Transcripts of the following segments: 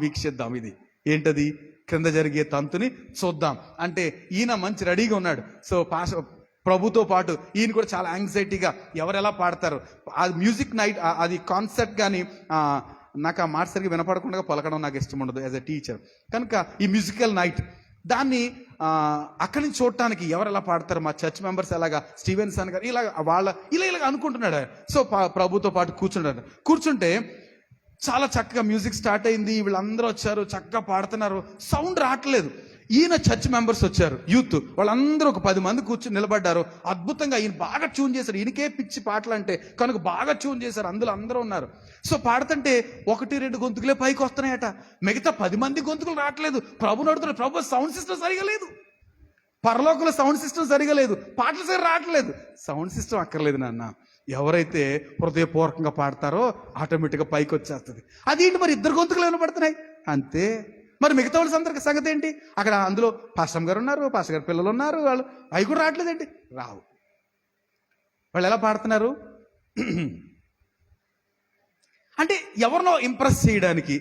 వీక్షిద్దాం. ఇది ఏంటది? క్రింద జరిగే తంతుని చూద్దాం అంటే ఈయన మంచి రెడీగా ఉన్నాడు. సో ప్రభుతో పాటు ఈయన కూడా చాలా యాంగ్జైటీగా ఎవరు ఎలా పాడతారు, అది మ్యూజిక్ నైట్, అది కాన్సెప్ట్. కానీ నాకు ఆ మాట సరిగ్గా వినపడకుండా పలకడం నాకు ఇష్టం ఉండదు యాజ్ ఎ టీచర్. కనుక ఈ మ్యూజికల్ నైట్ దాన్ని అక్కడి నుంచి చూడటానికి ఎవరు ఎలా పాడతారు, మా చర్చ్ మెంబర్స్ ఎలాగా, స్టీవెన్సన్ గారు ఇలాగ ఇలా అనుకుంటున్నాడు. సో ప్రభుతో పాటు కూర్చుంటే చాలా చక్కగా మ్యూజిక్ స్టార్ట్ అయింది. వీళ్ళందరూ వచ్చారు, చక్కగా పాడుతున్నారు, సౌండ్ రావట్లేదు. ఈయన చర్చ్ మెంబర్స్ వచ్చారు, యూత్, వాళ్ళందరూ ఒక 10 మంది కూర్చొని నిలబడ్డారు. అద్భుతంగా ఈయన బాగా ట్యూన్ చేశారు. ఈయనకే పిచ్చి పాటలు అంటే కనుక బాగా ట్యూన్ చేశారు. అందులో అందరూ ఉన్నారు. సో పాడుతుంటే 1-2 గొంతుకులే పైకి వస్తున్నాయట, మిగతా 10 మంది గొంతుకులు రావట్లేదు. ప్రభు నడుతున్నారు. ప్రభు సౌండ్ సిస్టమ్ సరిగా లేదు, పరలోకంలో సౌండ్ సిస్టమ్ సరిగా లేదు, పాటలు సరిగా రావట్లేదు. సౌండ్ సిస్టమ్ అక్కర్లేదు నాన్న, ఎవరైతే హృదయపూర్వకంగా పాడతారో ఆటోమేటిక్గా పైకి వచ్చేస్తుంది. అదేంటి మరి 2 గొంతుకులు ఏమైనా పడుతున్నాయి అంతే. మరి మిగతా వాళ్ళ అందరికి సంగతి ఏంటి? అక్కడ అందులో పాస్టర్ గారు ఉన్నారు, పాస్టర్ గారు పిల్లలు ఉన్నారు, వాళ్ళు అవి కూడా రావట్లేదేంటి? రావు. వాళ్ళు ఎలా పాడుతున్నారు అంటే ఎవరినో ఇంప్రెస్ చేయడానికి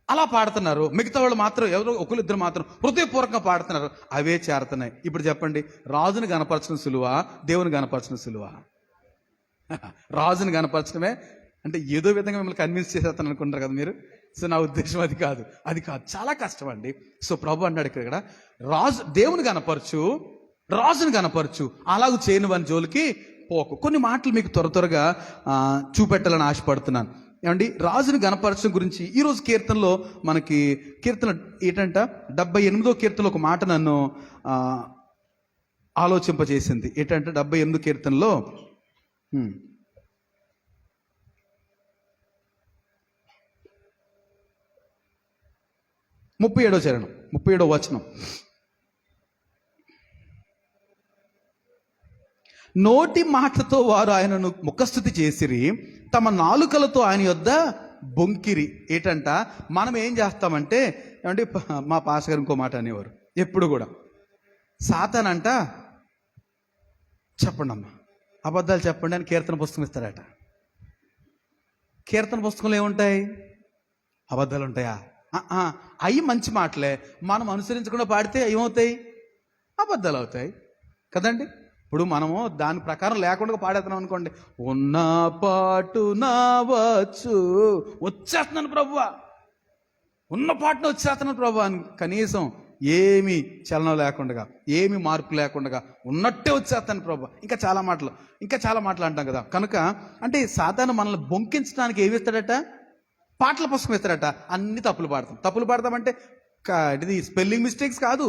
అలా పాడుతున్నారు. మిగతా వాళ్ళు మాత్రం ఎవరో 1-2 మాత్రం హృదయపూర్వకంగా పాడుతున్నారు, అవే చేరుతున్నాయి. ఇప్పుడు చెప్పండి, రాజుని కనపరచడం సులువా, దేవుని కనపరచడం సులువా? రాజుని కనపరచడమే అంటే ఏదో విధంగా మిమ్మల్ని కన్విన్స్ చేసేస్తాను అనుకుంటారు కదా మీరు. సో నా ఉద్దేశం అది కాదు, చాలా కష్టం అండి. సో ప్రభు అన్నాడు ఇక్కడ, దేవుని రాజుని కనపరచు, అలాగూ చేయని వాని జోలికి పోకు. కొన్ని మాటలు మీకు త్వరగా చూపెట్టాలని ఆశపడుతున్నాను. ఏమండి, రాజుని గణపరచడం గురించి ఈరోజు కీర్తనలో మనకి కీర్తన ఏంటంట 78వ కీర్తనలో ఒక మాట నన్ను ఆలోచింపజేసింది. ఏంటంటే 78 కీర్తనలో 37వ చరణం 37వ వచనం. నోటి మాటతో వారు ఆయనను ముఖస్తుతి చేసిరి, తమ నాలుకలతో ఆయన యొద్ద బొంకిరి. ఏంటంట, మనం ఏం చేస్తామంటే, ఏమంటే మా పాస్ గారు ఇంకో మాట అనేవారు ఎప్పుడు కూడా, సాతానంట చెప్పండి అమ్మా అబద్ధాలు చెప్పండి అని కీర్తన పుస్తకం ఇస్తారట. కీర్తన పుస్తకంలో ఏముంటాయి? అబద్ధాలు ఉంటాయా? అవి మంచి మాటలే, మనం అనుసరించకుండా పాడితే ఏమవుతాయి? అబద్ధాలు అవుతాయి కదండి. ఇప్పుడు మనము దాని ప్రకారం లేకుండా పాడేస్తున్నాం అనుకోండి, ఉన్న పాటు నా వచ్చేస్తున్నాను ప్రభువా, ఉన్న పాటను వచ్చేస్తున్నాను ప్రభువా అని కనీసం ఏమి చలనం లేకుండా, ఏమి మార్పు లేకుండా ఉన్నట్టే వచ్చేస్తాను ప్రభు. ఇంకా చాలా మాటలు అంటాం కదా. కనుక అంటే సాతాను మనల్ని బొంకించడానికి ఏమి ఇస్తాడట? పాటల పుస్తకం ఇస్తాడట. అన్ని తప్పులు పాడతామంటే ఇది స్పెల్లింగ్ మిస్టేక్స్ కాదు,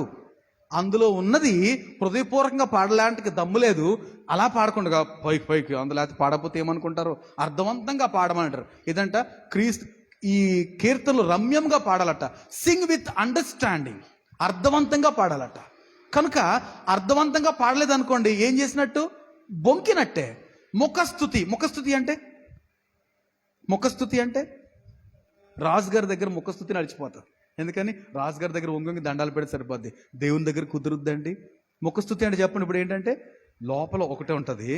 అందులో ఉన్నది హృదయపూర్వకంగా పాడలాంటికి దమ్ము లేదు. అలా పాడకుండా పైకి అందులో అయితే పాడకపోతే ఏమనుకుంటారు? అర్థవంతంగా పాడమంటారు. ఇదంట ఈ కీర్తనలు రమ్యంగా పాడాలట. సింగ్ విత్ అండర్స్టాండింగ్, అర్థవంతంగా పాడాలట. కనుక అర్థవంతంగా పాడలేదనుకోండి, ఏం చేసినట్టు? బొంకినట్టే. ముఖస్థుతి అంటే రాజుగారి దగ్గర ముఖస్థుతి నడిచిపోతుంది. ఎందుకని? రాజుగారి దగ్గర వంగి దండాలు పెడితే సరిపోద్ది, దేవుని దగ్గర కుదురుద్దండి. ముఖస్థుతి అంటే చెప్పండి. ఇప్పుడు ఏంటంటే లోపల ఒకటే ఉంటుంది,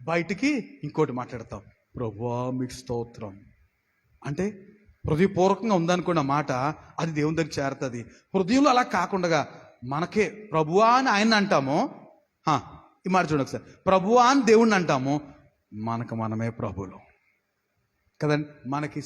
బయటికి ఇంకోటి మాట్లాడతాం. ప్రభువా మీకు స్తోత్రం అంటే హృదయపూర్వకంగా ఉందనుకున్న మాట, అది దేవుని దగ్గర చేరుతుంది. హృదయంలో అలా కాకుండా మనకే ప్రభువా అని ఆయన అంటాము. ఈ మాట చూడండి ఒకసారి, ప్రభువా అని దేవుణ్ణి అంటాము, మనకు మనమే ప్రభువులు కదండి. మనకి